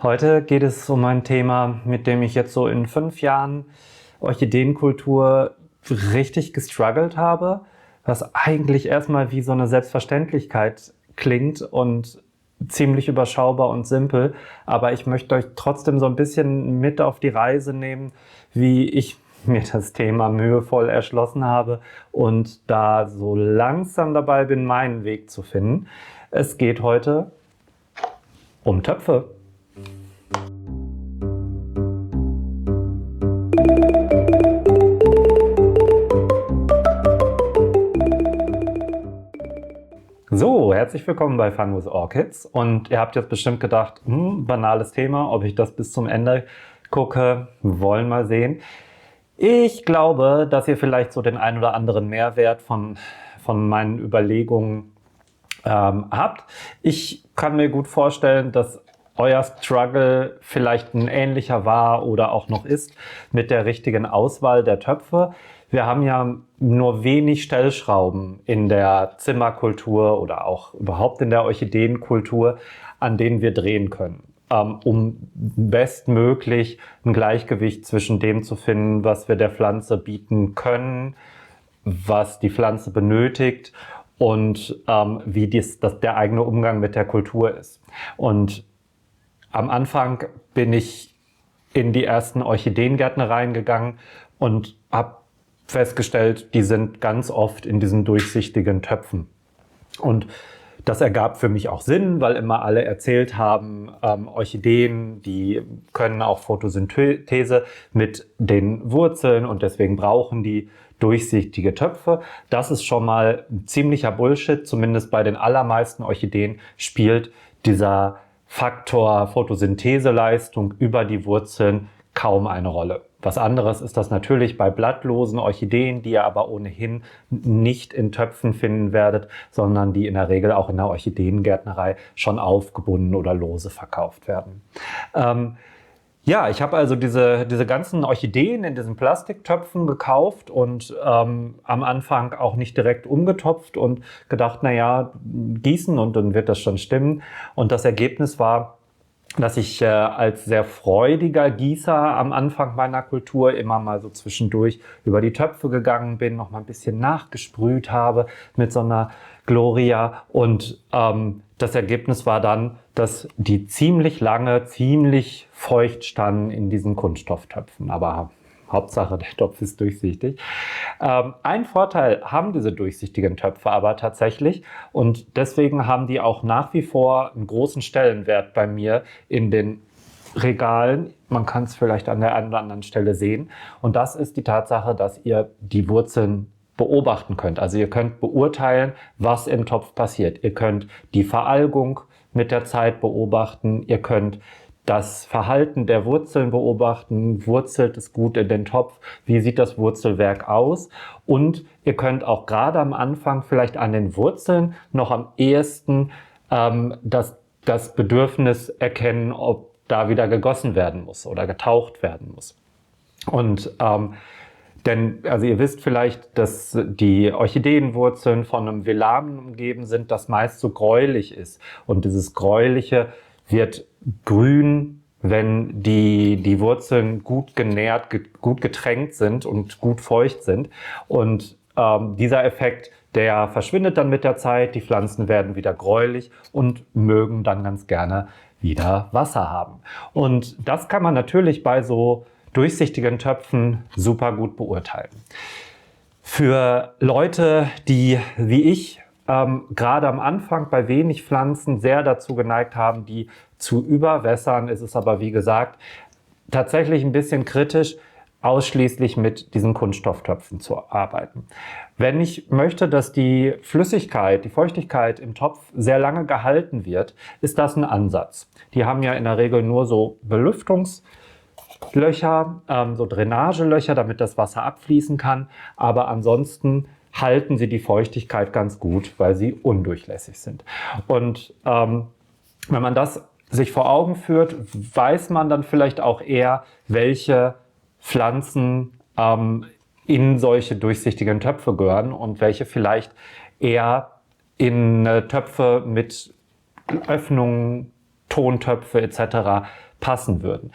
Heute geht es um ein Thema, mit dem ich jetzt so in 5 Jahren Orchideenkultur richtig gestruggelt habe, was eigentlich erstmal wie so eine Selbstverständlichkeit klingt und ziemlich überschaubar und simpel. Aber ich möchte euch trotzdem so ein bisschen mit auf die Reise nehmen, wie ich mir das Thema mühevoll erschlossen habe und da so langsam dabei bin, meinen Weg zu finden. Es geht heute um Töpfe. So, herzlich willkommen bei Fun with Orchids. Und ihr habt jetzt bestimmt gedacht, banales Thema, ob ich das bis zum Ende gucke, wollen mal sehen. Ich glaube, dass ihr vielleicht so den ein oder anderen Mehrwert von meinen Überlegungen habt. Ich kann mir gut vorstellen, dass euer Struggle vielleicht ein ähnlicher war oder auch noch ist mit der richtigen Auswahl der Töpfe. Wir haben ja nur wenig Stellschrauben in der Zimmerkultur oder auch überhaupt in der Orchideenkultur, an denen wir drehen können, um bestmöglich ein Gleichgewicht zwischen dem zu finden, was wir der Pflanze bieten können, was die Pflanze benötigt und wie der eigene Umgang mit der Kultur ist. Und am Anfang bin ich in die ersten Orchideengärtnereien gegangen und habe festgestellt, die sind ganz oft in diesen durchsichtigen Töpfen. Und das ergab für mich auch Sinn, weil immer alle erzählt haben, Orchideen, die können auch Photosynthese mit den Wurzeln und deswegen brauchen die durchsichtige Töpfe. Das ist schon mal ein ziemlicher Bullshit. Zumindest bei den allermeisten Orchideen spielt dieser Faktor Photosyntheseleistung über die Wurzeln kaum eine Rolle. Was anderes ist das natürlich bei blattlosen Orchideen, die ihr aber ohnehin nicht in Töpfen finden werdet, sondern die in der Regel auch in der Orchideengärtnerei schon aufgebunden oder lose verkauft werden. Ja, ich habe also diese ganzen Orchideen in diesen Plastiktöpfen gekauft und am Anfang auch nicht direkt umgetopft und gedacht, naja, gießen und dann wird das schon stimmen. Und das Ergebnis war, dass ich als sehr freudiger Gießer am Anfang meiner Kultur immer mal so zwischendurch über die Töpfe gegangen bin, noch mal ein bisschen nachgesprüht habe mit so einer Gloria und das Ergebnis war dann, dass die ziemlich lange, ziemlich feucht standen in diesen Kunststofftöpfen, aber Hauptsache der Topf ist durchsichtig. Ein Vorteil haben diese durchsichtigen Töpfe aber tatsächlich und deswegen haben die auch nach wie vor einen großen Stellenwert bei mir in den Regalen. Man kann es vielleicht an der einen oder anderen Stelle sehen und das ist die Tatsache, dass ihr die Wurzeln beobachten könnt. Also ihr könnt beurteilen, was im Topf passiert. Ihr könnt die Veralgung mit der Zeit beobachten. Ihr könnt das Verhalten der Wurzeln beobachten. Wurzelt es gut in den Topf? Wie sieht das Wurzelwerk aus? Und ihr könnt auch gerade am Anfang vielleicht an den Wurzeln noch am ehesten das Bedürfnis erkennen, ob da wieder gegossen werden muss oder getaucht werden muss. Und denn, also ihr wisst vielleicht, dass die Orchideenwurzeln von einem Velamen umgeben sind, das meist so gräulich ist. Und dieses Gräuliche wird grün, wenn die Wurzeln gut genährt, gut getränkt sind und gut feucht sind. Und dieser Effekt, der verschwindet dann mit der Zeit. Die Pflanzen werden wieder gräulich und mögen dann ganz gerne wieder Wasser haben. Und das kann man natürlich bei so durchsichtigen Töpfen super gut beurteilen. Für Leute, die wie ich gerade am Anfang bei wenig Pflanzen sehr dazu geneigt haben, die zu überwässern, ist es aber wie gesagt tatsächlich ein bisschen kritisch, ausschließlich mit diesen Kunststofftöpfen zu arbeiten. Wenn ich möchte, dass die Flüssigkeit, die Feuchtigkeit im Topf sehr lange gehalten wird, ist das ein Ansatz. Die haben ja in der Regel nur so Belüftungslöcher, so Drainagelöcher, damit das Wasser abfließen kann. Aber ansonsten halten sie die Feuchtigkeit ganz gut, weil sie undurchlässig sind. Und wenn man das sich vor Augen führt, weiß man dann vielleicht auch eher, welche Pflanzen in solche durchsichtigen Töpfe gehören und welche vielleicht eher in Töpfe mit Öffnungen Tontöpfe etc. passen würden.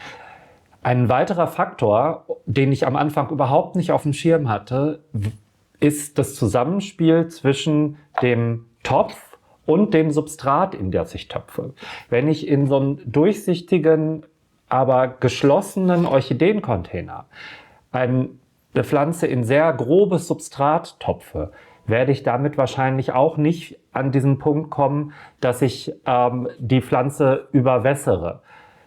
Ein weiterer Faktor, den ich am Anfang überhaupt nicht auf dem Schirm hatte, ist das Zusammenspiel zwischen dem Topf und dem Substrat, in das ich töpfe. Wenn ich in so einen durchsichtigen, aber geschlossenen Orchideencontainer eine Pflanze in sehr grobes Substrat topfe, werde ich damit wahrscheinlich auch nicht an diesen Punkt kommen, dass ich die Pflanze überwässere.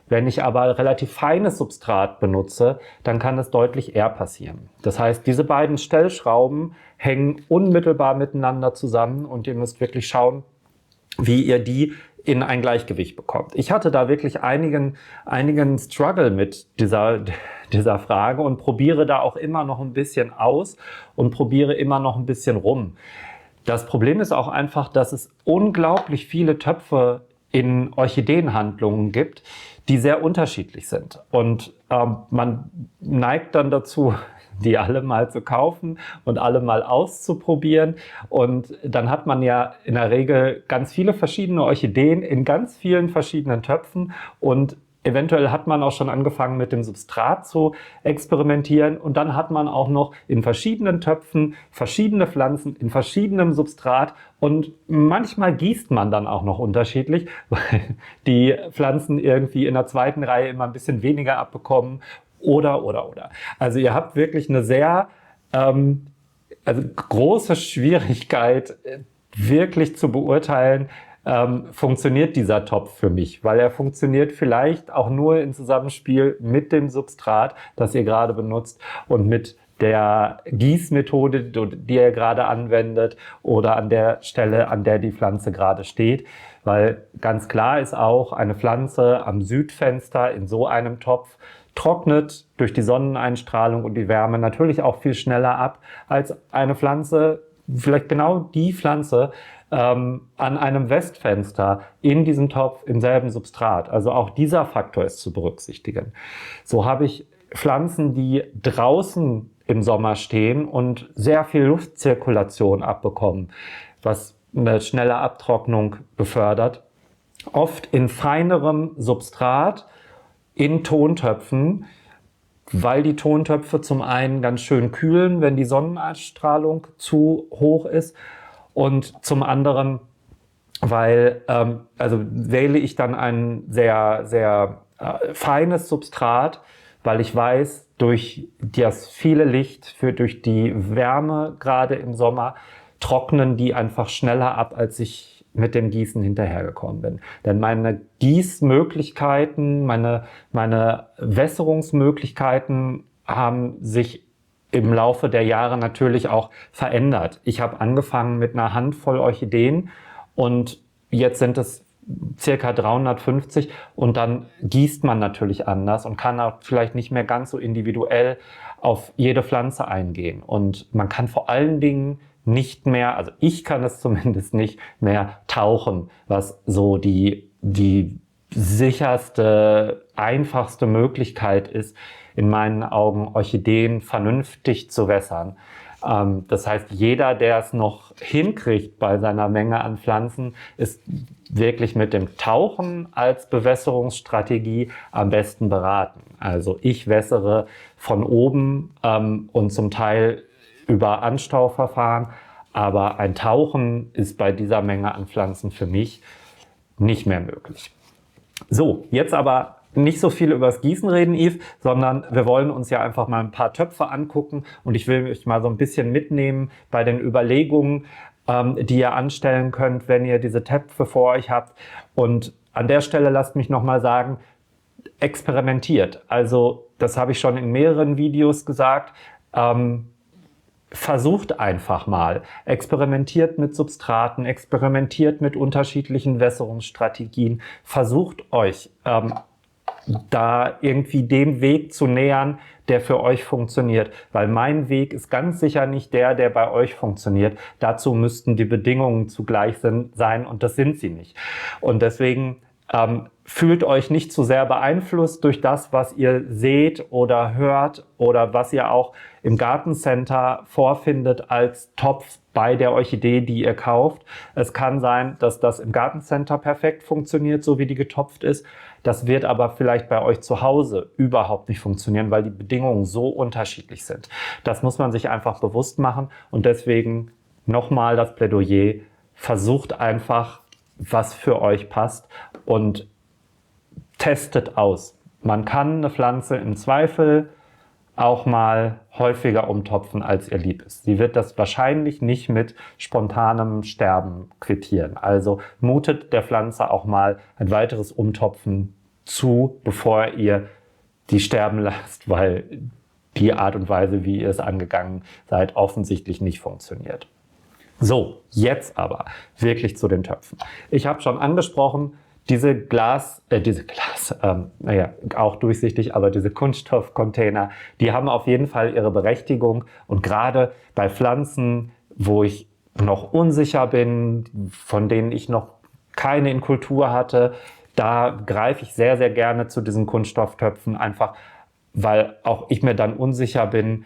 Wenn ich aber relativ feines Substrat benutze, dann kann es deutlich eher passieren. Das heißt, diese beiden Stellschrauben hängen unmittelbar miteinander zusammen und ihr müsst wirklich schauen, wie ihr die in ein Gleichgewicht bekommt. Ich hatte da wirklich einigen Struggle mit dieser Frage und probiere da auch immer noch ein bisschen aus und probiere immer noch ein bisschen rum. Das Problem ist auch einfach, dass es unglaublich viele Töpfe in Orchideenhandlungen gibt, die sehr unterschiedlich sind. Und man neigt dann dazu, die alle mal zu kaufen und alle mal auszuprobieren. Und dann hat man ja in der Regel ganz viele verschiedene Orchideen in ganz vielen verschiedenen Töpfen und eventuell hat man auch schon angefangen mit dem Substrat zu experimentieren und dann hat man auch noch in verschiedenen Töpfen verschiedene Pflanzen in verschiedenem Substrat und manchmal gießt man dann auch noch unterschiedlich, weil die Pflanzen irgendwie in der zweiten Reihe immer ein bisschen weniger abbekommen oder. Also ihr habt wirklich eine sehr große Schwierigkeit, wirklich zu beurteilen, funktioniert dieser Topf für mich, weil er funktioniert vielleicht auch nur im Zusammenspiel mit dem Substrat, das ihr gerade benutzt und mit der Gießmethode, die ihr gerade anwendet oder an der Stelle, an der die Pflanze gerade steht. Weil ganz klar ist auch, eine Pflanze am Südfenster in so einem Topf trocknet durch die Sonneneinstrahlung und die Wärme natürlich auch viel schneller ab als eine Pflanze, vielleicht genau die Pflanze, an einem Westfenster in diesem Topf im selben Substrat. Also auch dieser Faktor ist zu berücksichtigen. So habe ich Pflanzen, die draußen im Sommer stehen und sehr viel Luftzirkulation abbekommen, was eine schnelle Abtrocknung befördert. Oft in feinerem Substrat, in Tontöpfen, weil die Tontöpfe zum einen ganz schön kühlen, wenn die Sonneneinstrahlung zu hoch ist und zum anderen, weil wähle ich dann ein sehr, sehr feines Substrat, weil ich weiß, durch das viele Licht, durch die Wärme gerade im Sommer, trocknen die einfach schneller ab, als ich mit dem Gießen hinterhergekommen bin. Denn meine Gießmöglichkeiten, meine Wässerungsmöglichkeiten haben sich im Laufe der Jahre natürlich auch verändert. Ich habe angefangen mit einer Handvoll Orchideen und jetzt sind es circa 350 und dann gießt man natürlich anders und kann auch vielleicht nicht mehr ganz so individuell auf jede Pflanze eingehen. Und man kann vor allen Dingen nicht mehr, also ich kann es zumindest nicht mehr tauchen, was so die sicherste, einfachste Möglichkeit ist, in meinen Augen Orchideen vernünftig zu wässern. Das heißt, jeder, der es noch hinkriegt bei seiner Menge an Pflanzen, ist wirklich mit dem Tauchen als Bewässerungsstrategie am besten beraten. Also ich wässere von oben und zum Teil über Anstauverfahren, aber ein Tauchen ist bei dieser Menge an Pflanzen für mich nicht mehr möglich. So, jetzt aber nicht so viel über das Gießen reden, Yves, sondern wir wollen uns ja einfach mal ein paar Töpfe angucken und ich will euch mal so ein bisschen mitnehmen bei den Überlegungen, die ihr anstellen könnt, wenn ihr diese Töpfe vor euch habt. Und an der Stelle lasst mich nochmal sagen, experimentiert. Also das habe ich schon in mehreren Videos gesagt. Versucht einfach mal, experimentiert mit Substraten, experimentiert mit unterschiedlichen Wässerungsstrategien, versucht euch da irgendwie dem Weg zu nähern, der für euch funktioniert. Weil mein Weg ist ganz sicher nicht der bei euch funktioniert. Dazu müssten die Bedingungen zugleich sein und das sind sie nicht. Und deswegen fühlt euch nicht zu sehr beeinflusst durch das, was ihr seht oder hört oder was ihr auch im Gartencenter vorfindet als Topf bei der Orchidee, die ihr kauft. Es kann sein, dass das im Gartencenter perfekt funktioniert, so wie die getopft ist. Das wird aber vielleicht bei euch zu Hause überhaupt nicht funktionieren, weil die Bedingungen so unterschiedlich sind. Das muss man sich einfach bewusst machen und deswegen nochmal das Plädoyer: Versucht einfach, was für euch passt und testet aus. Man kann eine Pflanze im Zweifel auch mal häufiger umtopfen, als ihr lieb ist. Sie wird das wahrscheinlich nicht mit spontanem Sterben quittieren. Also mutet der Pflanze auch mal ein weiteres Umtopfen zu, bevor ihr die sterben lasst, weil die Art und Weise, wie ihr es angegangen seid, offensichtlich nicht funktioniert. So, jetzt aber wirklich zu den Töpfen. Ich habe schon angesprochen, auch durchsichtig, aber diese Kunststoffcontainer, die haben auf jeden Fall ihre Berechtigung. Und gerade bei Pflanzen, wo ich noch unsicher bin, von denen ich noch keine in Kultur hatte, da greife ich sehr, sehr gerne zu diesen Kunststofftöpfen, einfach weil auch ich mir dann unsicher bin,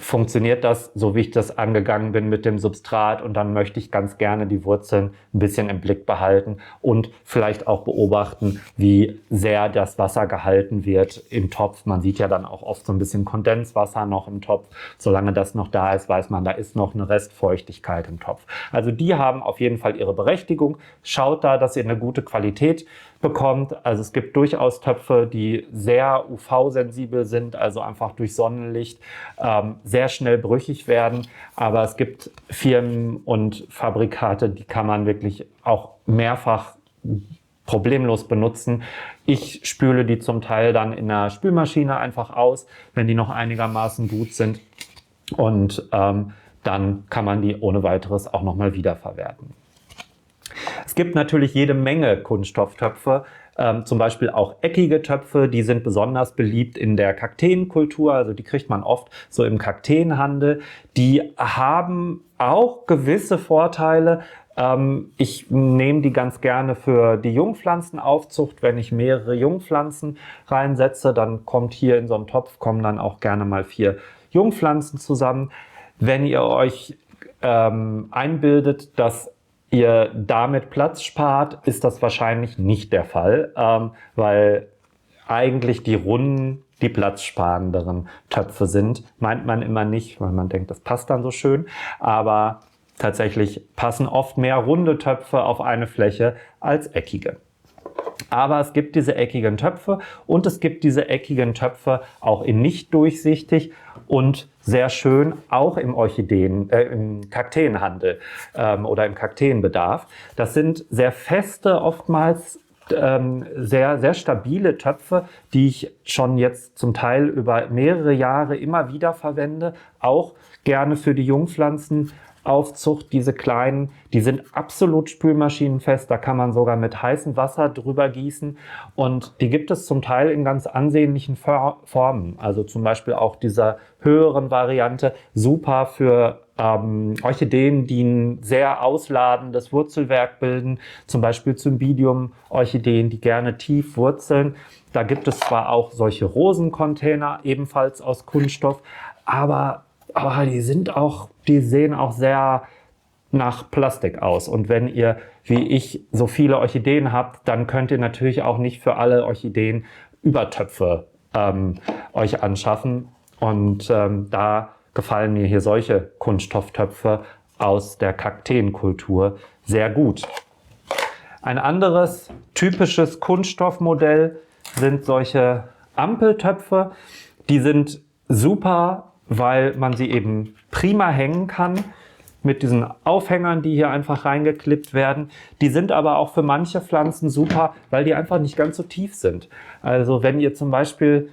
funktioniert das, so wie ich das angegangen bin mit dem Substrat, und dann möchte ich ganz gerne die Wurzeln ein bisschen im Blick behalten und vielleicht auch beobachten, wie sehr das Wasser gehalten wird im Topf. Man sieht ja dann auch oft so ein bisschen Kondenswasser noch im Topf. Solange das noch da ist, weiß man, da ist noch eine Restfeuchtigkeit im Topf. Also die haben auf jeden Fall ihre Berechtigung. Schaut da, dass ihr eine gute Qualität bekommt. Also es gibt durchaus Töpfe, die sehr UV-sensibel sind, also einfach durch Sonnenlicht sehr schnell brüchig werden. Aber es gibt Firmen und Fabrikate, die kann man wirklich auch mehrfach problemlos benutzen. Ich spüle die zum Teil dann in der Spülmaschine einfach aus, wenn die noch einigermaßen gut sind. Und dann kann man die ohne weiteres auch nochmal wiederverwerten. Es gibt natürlich jede Menge Kunststofftöpfe, zum Beispiel auch eckige Töpfe, die sind besonders beliebt in der Kakteenkultur, also die kriegt man oft so im Kakteenhandel. Die haben auch gewisse Vorteile. Ich nehme die ganz gerne für die Jungpflanzenaufzucht. Wenn ich mehrere Jungpflanzen reinsetze, dann kommt hier in so einen Topf, kommen dann auch gerne mal 4 Jungpflanzen zusammen. Wenn ihr euch einbildet, dass ihr damit Platz spart, ist das wahrscheinlich nicht der Fall, weil eigentlich die runden die platzsparenderen Töpfe sind. Meint man immer nicht, weil man denkt, das passt dann so schön, aber tatsächlich passen oft mehr runde Töpfe auf eine Fläche als eckige. Aber es gibt diese eckigen Töpfe und es gibt diese eckigen Töpfe auch in nicht durchsichtig und sehr schön auch im im Kakteenhandel oder im Kakteenbedarf. Das sind sehr feste, oftmals sehr, sehr stabile Töpfe, die ich schon jetzt zum Teil über mehrere Jahre immer wieder verwende, auch gerne für die Jungpflanzenaufzucht. Diese kleinen, die sind absolut spülmaschinenfest, da kann man sogar mit heißem Wasser drüber gießen, und die gibt es zum Teil in ganz ansehnlichen Formen, also zum Beispiel auch dieser höheren Variante, super für Orchideen, die ein sehr ausladendes Wurzelwerk bilden, zum Beispiel Cymbidium-Orchideen, die gerne tief wurzeln. Da gibt es zwar auch solche Rosencontainer, ebenfalls aus Kunststoff, aber die sehen auch sehr nach Plastik aus. Und wenn ihr, wie ich, so viele Orchideen habt, dann könnt ihr natürlich auch nicht für alle Orchideen Übertöpfe euch anschaffen. Und da gefallen mir hier solche Kunststofftöpfe aus der Kakteenkultur sehr gut. Ein anderes typisches Kunststoffmodell sind solche Ampeltöpfe. Die sind super, weil man sie eben prima hängen kann mit diesen Aufhängern, die hier einfach reingeklippt werden. Die sind aber auch für manche Pflanzen super, weil die einfach nicht ganz so tief sind. Also wenn ihr zum Beispiel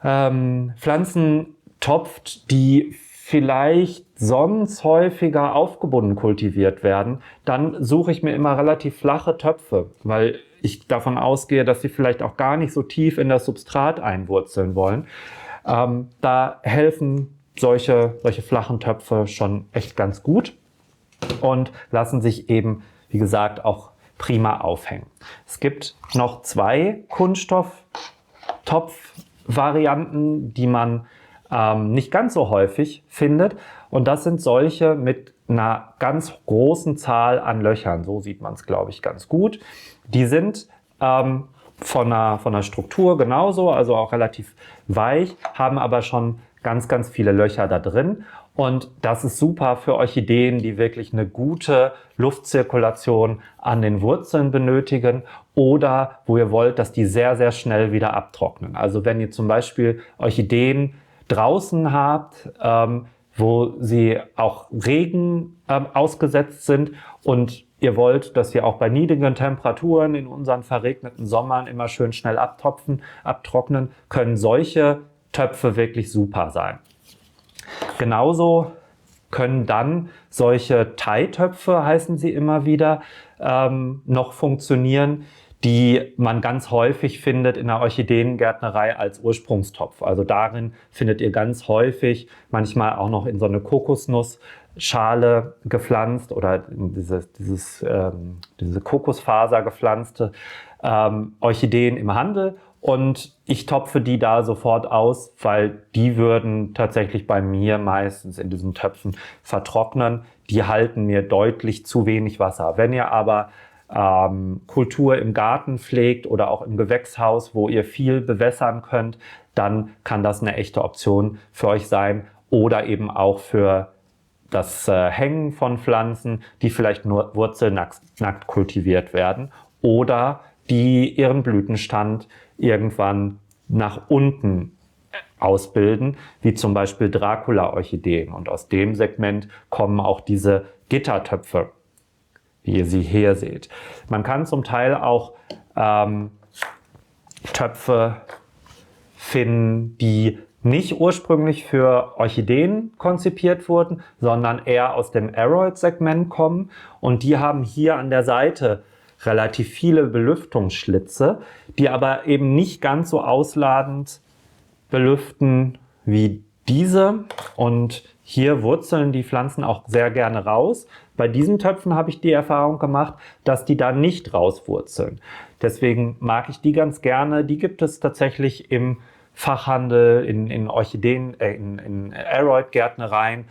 Pflanzen topft, die vielleicht sonst häufiger aufgebunden kultiviert werden, dann suche ich mir immer relativ flache Töpfe, weil ich davon ausgehe, dass sie vielleicht auch gar nicht so tief in das Substrat einwurzeln wollen. Da helfen solche flachen Töpfe schon echt ganz gut und lassen sich eben, wie gesagt, auch prima aufhängen. Es gibt noch 2 Kunststofftopf-Varianten, die man nicht ganz so häufig findet. Und das sind solche mit einer ganz großen Zahl an Löchern. So sieht man es, glaube ich, ganz gut. Die sind von der Struktur genauso, also auch relativ weich, haben aber schon ganz, ganz viele Löcher da drin. Und das ist super für Orchideen, die wirklich eine gute Luftzirkulation an den Wurzeln benötigen oder wo ihr wollt, dass die sehr, sehr schnell wieder abtrocknen. Also wenn ihr zum Beispiel Orchideen draußen habt, wo sie auch Regen ausgesetzt sind und ihr wollt, dass sie auch bei niedrigen Temperaturen in unseren verregneten Sommern immer schön schnell abtrocknen, können solche Töpfe wirklich super sein. Genauso können dann solche Thai-Töpfe, heißen sie immer wieder, noch funktionieren, die man ganz häufig findet in der Orchideengärtnerei als Ursprungstopf. Also darin findet ihr ganz häufig, manchmal auch noch in so eine Kokosnussschale gepflanzt oder diese Kokosfaser gepflanzte Orchideen im Handel. Und ich topfe die da sofort aus, weil die würden tatsächlich bei mir meistens in diesen Töpfen vertrocknen. Die halten mir deutlich zu wenig Wasser. Wenn ihr aber Kultur im Garten pflegt oder auch im Gewächshaus, wo ihr viel bewässern könnt, dann kann das eine echte Option für euch sein oder eben auch für das Hängen von Pflanzen, die vielleicht nur wurzelnackt kultiviert werden oder die ihren Blütenstand irgendwann nach unten ausbilden, wie zum Beispiel Dracula-Orchideen. Und aus dem Segment kommen auch diese Gittertöpfe, wie ihr sie hier seht. Man kann zum Teil auch Töpfe finden, die nicht ursprünglich für Orchideen konzipiert wurden, sondern eher aus dem Aroid-Segment kommen. Und die haben hier an der Seite relativ viele Belüftungsschlitze, die aber eben nicht ganz so ausladend belüften wie diese. Und hier wurzeln die Pflanzen auch sehr gerne raus. Bei diesen Töpfen habe ich die Erfahrung gemacht, dass die da nicht rauswurzeln. Deswegen mag ich die ganz gerne. Die gibt es tatsächlich im Fachhandel, in Orchideen, in Aroid-Gärtnereien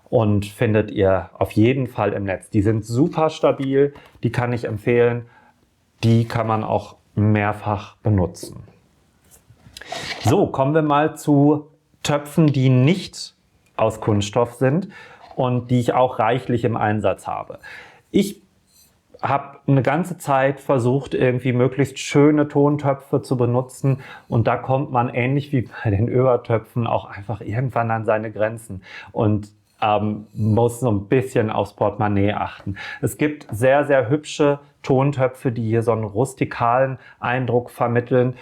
und findet ihr auf jeden Fall im Netz. Die sind super stabil, die kann ich empfehlen. Die kann man auch mehrfach benutzen. So, kommen wir mal zu Töpfen, die nicht aus Kunststoff sind und die ich auch reichlich im Einsatz habe. Ich habe eine ganze Zeit versucht, irgendwie möglichst schöne Tontöpfe zu benutzen und da kommt man ähnlich wie bei den Öbertöpfen auch einfach irgendwann an seine Grenzen und muss so ein bisschen aufs Portemonnaie achten. Es gibt sehr, sehr hübsche Tontöpfe, die hier so einen rustikalen Eindruck vermitteln,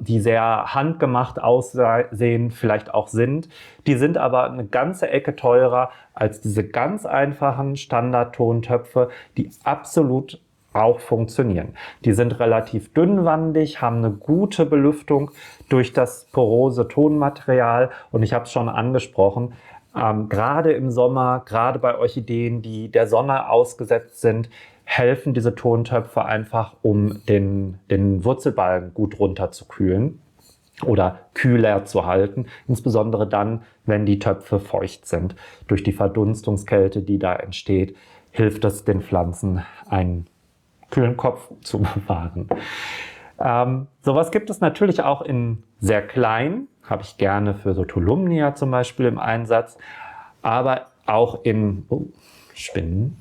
die sehr handgemacht aussehen, vielleicht auch sind. Die sind aber eine ganze Ecke teurer als diese ganz einfachen Standard-Tontöpfe, die absolut auch funktionieren. Die sind relativ dünnwandig, haben eine gute Belüftung durch das porose Tonmaterial und ich habe es schon angesprochen, gerade im Sommer, gerade bei Orchideen, die der Sonne ausgesetzt sind, helfen diese Tontöpfe einfach, um den Wurzelballen gut runterzukühlen oder kühler zu halten. Insbesondere dann, wenn die Töpfe feucht sind. Durch die Verdunstungskälte, die da entsteht, hilft es den Pflanzen, einen kühlen Kopf zu bewahren. Sowas gibt es natürlich auch in sehr klein, habe ich gerne für so Tolumnia zum Beispiel im Einsatz, aber auch in Spinnen,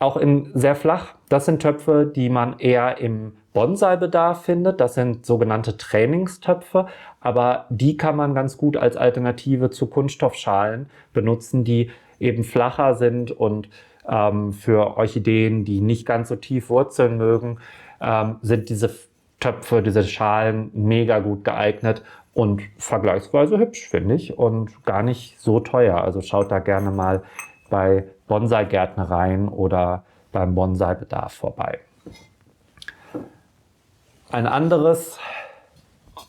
auch in sehr flach. Das sind Töpfe, die man eher im Bonsai-Bedarf findet. Das sind sogenannte Trainingstöpfe, aber die kann man ganz gut als Alternative zu Kunststoffschalen benutzen, die eben flacher sind und für Orchideen, die nicht ganz so tief wurzeln mögen, sind diese Töpfe, diese Schalen mega gut geeignet und vergleichsweise hübsch, finde ich, und gar nicht so teuer. Also schaut da gerne mal bei Bonsai-Gärtnereien oder beim Bonsai-Bedarf vorbei. Ein anderes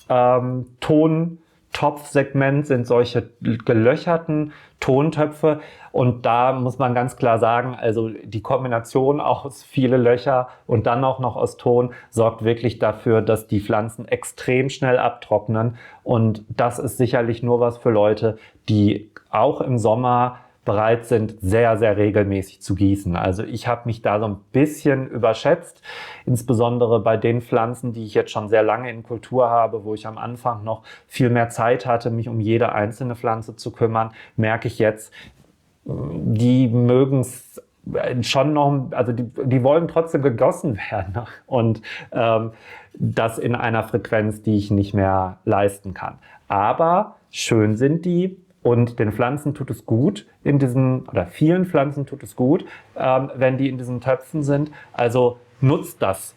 Tontopf Top-Segment sind solche gelöcherten Tontöpfe. Und da muss man ganz klar sagen, also die Kombination aus viele Löcher und dann auch noch aus Ton sorgt wirklich dafür, dass die Pflanzen extrem schnell abtrocknen. Und das ist sicherlich nur was für Leute, die auch im Sommer bereit sind, sehr, sehr regelmäßig zu gießen. Also ich habe mich da so ein bisschen überschätzt, insbesondere bei den Pflanzen, die ich jetzt schon sehr lange in Kultur habe, wo ich am Anfang noch viel mehr Zeit hatte, mich um jede einzelne Pflanze zu kümmern, merke ich jetzt, die mögen es schon noch, also die wollen trotzdem gegossen werden und das in einer Frequenz, die ich nicht mehr leisten kann. Aber schön sind die. Und den Pflanzen tut es gut, oder vielen Pflanzen tut es gut, wenn die in diesen Töpfen sind. Also nutzt das,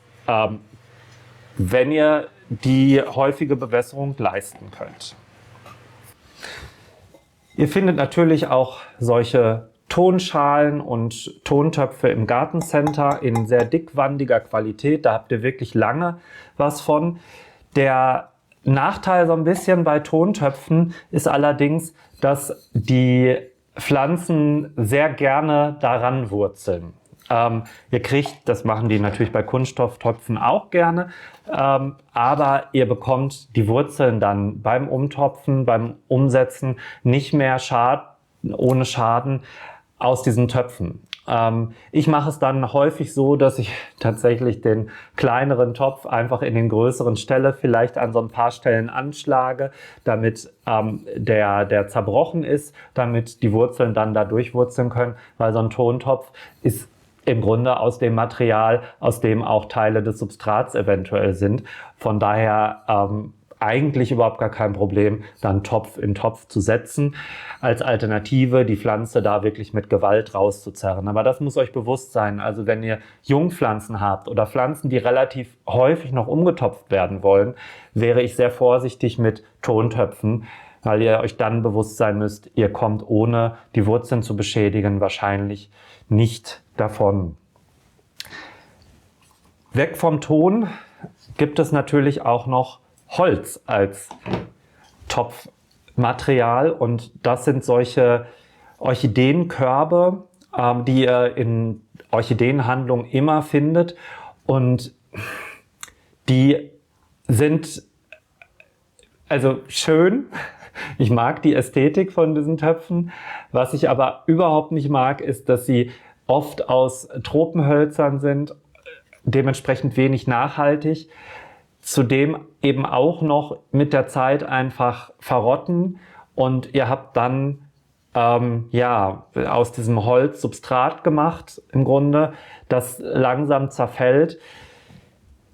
wenn ihr die häufige Bewässerung leisten könnt. Ihr findet natürlich auch solche Tonschalen und Tontöpfe im Gartencenter in sehr dickwandiger Qualität. Da habt ihr wirklich lange was von. Der Nachteil so ein bisschen bei Tontöpfen ist allerdings, dass die Pflanzen sehr gerne daran wurzeln. Ihr kriegt, das machen die natürlich bei Kunststofftöpfen auch gerne, aber ihr bekommt die Wurzeln dann beim Umtopfen, beim Umsetzen nicht mehr ohne Schaden aus diesen Töpfen. Ich mache es dann häufig so, dass ich tatsächlich den kleineren Topf einfach in den größeren stelle, vielleicht an so ein paar Stellen anschlage, damit der zerbrochen ist, damit die Wurzeln dann da durchwurzeln können, weil so ein Tontopf ist im Grunde aus dem Material, aus dem auch Teile des Substrats eventuell sind. Von daher eigentlich überhaupt gar kein Problem, dann Topf in Topf zu setzen. Als Alternative die Pflanze da wirklich mit Gewalt rauszuzerren. Aber das muss euch bewusst sein. Also wenn ihr Jungpflanzen habt oder Pflanzen, die relativ häufig noch umgetopft werden wollen, wäre ich sehr vorsichtig mit Tontöpfen, weil ihr euch dann bewusst sein müsst, ihr kommt ohne die Wurzeln zu beschädigen wahrscheinlich nicht davon. Weg vom Ton gibt es natürlich auch noch Holz als Topfmaterial und das sind solche Orchideenkörbe, die ihr in Orchideenhandlungen immer findet und die sind also schön. Ich mag die Ästhetik von diesen Töpfen. Was ich aber überhaupt nicht mag, ist, dass sie oft aus Tropenhölzern sind, dementsprechend wenig nachhaltig. Zudem eben auch noch mit der Zeit einfach verrotten und ihr habt dann aus diesem Holz Substrat gemacht im Grunde, das langsam zerfällt.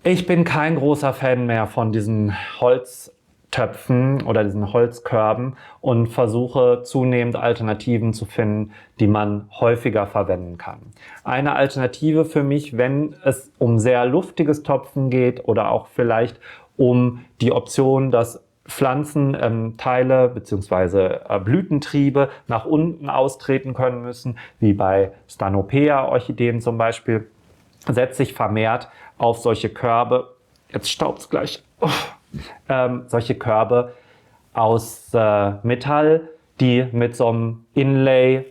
Ich bin kein großer Fan mehr von diesen Holztöpfen oder diesen Holzkörben und versuche zunehmend Alternativen zu finden, die man häufiger verwenden kann. Eine Alternative für mich, wenn es um sehr luftiges Topfen geht oder auch vielleicht um die Option, dass Pflanzenteile bzw. Blütentriebe nach unten austreten können müssen, wie bei Stanopea-Orchideen zum Beispiel, setze ich vermehrt auf solche Körbe, jetzt staubt's gleich, solche Körbe aus Metall, die mit so einem Inlay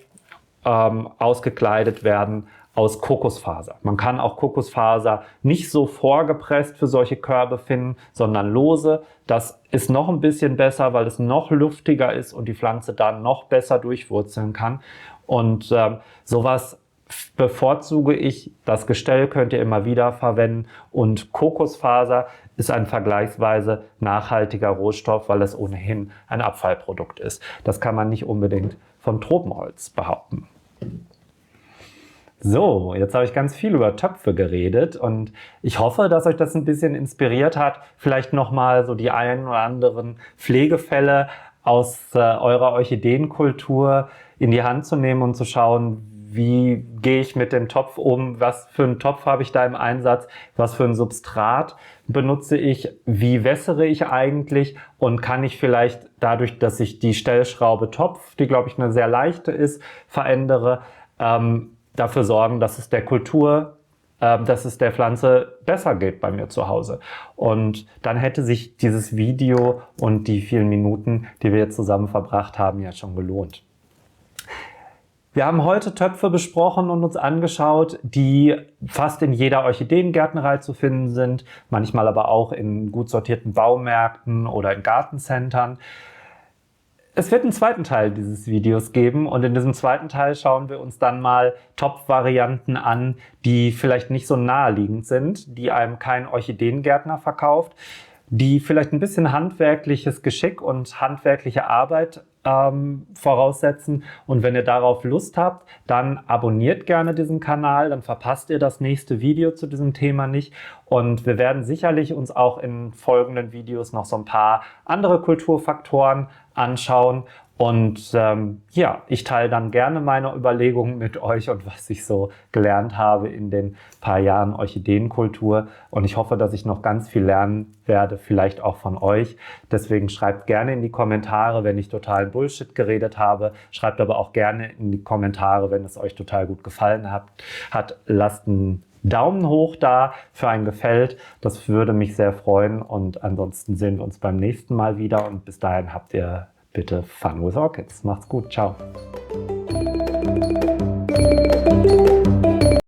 ausgekleidet werden aus Kokosfaser. Man kann auch Kokosfaser nicht so vorgepresst für solche Körbe finden, sondern lose. Das ist noch ein bisschen besser, weil es noch luftiger ist und die Pflanze dann noch besser durchwurzeln kann. Und sowas bevorzuge ich. Das Gestell könnt ihr immer wieder verwenden und Kokosfaser ist ein vergleichsweise nachhaltiger Rohstoff, weil es ohnehin ein Abfallprodukt ist. Das kann man nicht unbedingt von Tropenholz behaupten. So, jetzt habe ich ganz viel über Töpfe geredet und ich hoffe, dass euch das ein bisschen inspiriert hat, vielleicht nochmal so die ein oder anderen Pflegefälle aus eurer Orchideenkultur in die Hand zu nehmen und zu schauen, wie gehe ich mit dem Topf um, was für einen Topf habe ich da im Einsatz, was für ein Substrat benutze ich, wie wässere ich eigentlich und kann ich vielleicht dadurch, dass ich die Stellschraube Topf, die glaube ich eine sehr leichte ist, verändere, dafür sorgen, dass es der Kultur dass es der Pflanze besser geht bei mir zu Hause. Und dann hätte sich dieses Video und die vielen Minuten, die wir jetzt zusammen verbracht haben, ja schon gelohnt. Wir haben heute Töpfe besprochen und uns angeschaut, die fast in jeder Orchideengärtnerei zu finden sind, manchmal aber auch in gut sortierten Baumärkten oder in Gartencentern. Es wird einen zweiten Teil dieses Videos geben und in diesem zweiten Teil schauen wir uns dann mal Topfvarianten an, die vielleicht nicht so naheliegend sind, die einem kein Orchideengärtner verkauft, die vielleicht ein bisschen handwerkliches Geschick und handwerkliche Arbeit voraussetzen. Und wenn ihr darauf Lust habt, dann abonniert gerne diesen Kanal, dann verpasst ihr das nächste Video zu diesem Thema nicht. Und wir werden sicherlich uns auch in folgenden Videos noch so ein paar andere Kulturfaktoren anschauen. Und ja, ich teile dann gerne meine Überlegungen mit euch und was ich so gelernt habe in den paar Jahren Orchideenkultur. Und ich hoffe, dass ich noch ganz viel lernen werde, vielleicht auch von euch. Deswegen schreibt gerne in die Kommentare, wenn ich totalen Bullshit geredet habe. Schreibt aber auch gerne in die Kommentare, wenn es euch total gut gefallen hat. Lasst einen Daumen hoch da für ein Gefällt. Das würde mich sehr freuen. Und ansonsten sehen wir uns beim nächsten Mal wieder. Und bis dahin habt ihr bitte Fun with Orchids. Macht's gut. Ciao.